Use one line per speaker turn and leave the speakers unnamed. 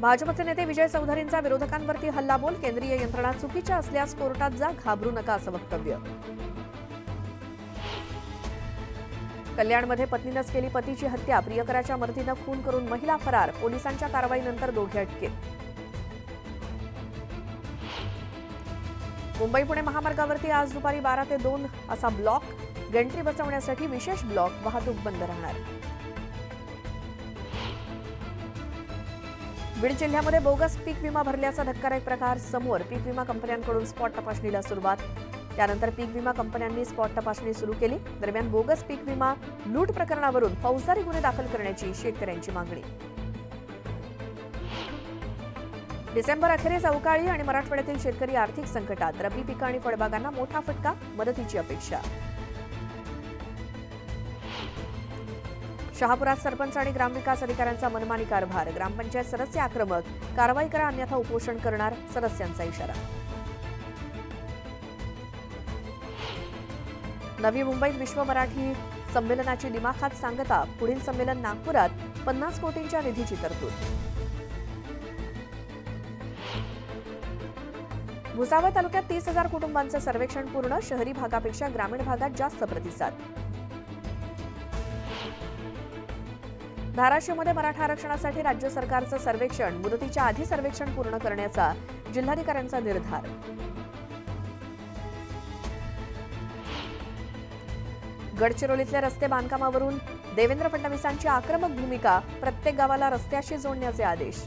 भाजपचे नेते विजय चौधरींचा विरोधकांवरती हल्लाबोल. केंद्रीय यंत्रणा चुकीच्या असल्यास कोर्टात जा, घाबरू नका असं वक्तव्य. कल्याणमध्ये पत्नीनंच केली पतीची हत्या. प्रियकराच्या मदतीनं खून करून महिला फरार. पोलिसांच्या कारवाईनंतर दोघे अटकेत. मुंबई पुणे महामार्गावरती आज दुपारी 12 ते 2 असा ब्लॉक. गंटरी बसवण्यासाठी विशेष ब्लॉक. वाहतूक बंद राहणार. बीड जिल्ह्यामध्ये बोगस पीक विमा भरल्याचा धक्कादायक प्रकार समोर. पीक विमा कंपन्यांकडून स्पॉट तपासणीला सुरुवात. त्यानंतर पीक विमा कंपन्यांनी स्पॉट तपासणी सुरू केली. दरम्यान बोगस पीक विमा लूट प्रकरणावरून फौजदारी गुन्हे दाखल करण्याची शेतकऱ्यांची मागणी. डिसेंबर अखेरीस अवकाळी आणि मराठवाड्यातील शेतकरी आर्थिक संकटात. रब्बी पिकं आणि फळबागांना मोठा फटका. मदतीची अपेक्षा. शहापुरात सरपंच आणि ग्रामविकास अधिकाऱ्यांचा मनमानी कारभार. ग्रामपंचायत सदस्य आक्रमक. कारवाई करा अन्यथा उपोषण करणार. सदस्यांचा इशारा. नवी मुंबईत विश्व मराठी संमेलनाची दिमाखात सांगता. पुढील संमेलन नागपुरात. 50 कोटींच्या निधीची तरतूद. भुसावळ तालुक्यात 30,000 कुटुंबांचं सर्वेक्षण पूर्ण. शहरी भागापेक्षा ग्रामीण भागात जास्त प्रतिसाद. धाराशिवमध्ये मराठा आरक्षणासाठी राज्य सरकारचं सर्वेक्षण. मुदतीच्या आधी सर्वेक्षण पूर्ण करण्याचा जिल्हाधिकाऱ्यांचा निर्धार. गडचिरोलीतल्या रस्ते बांधकामावरून देवेंद्र फडणवीसांची आक्रमक भूमिका. प्रत्येक गावाला रस्त्याशी जोडण्याचे आदेश.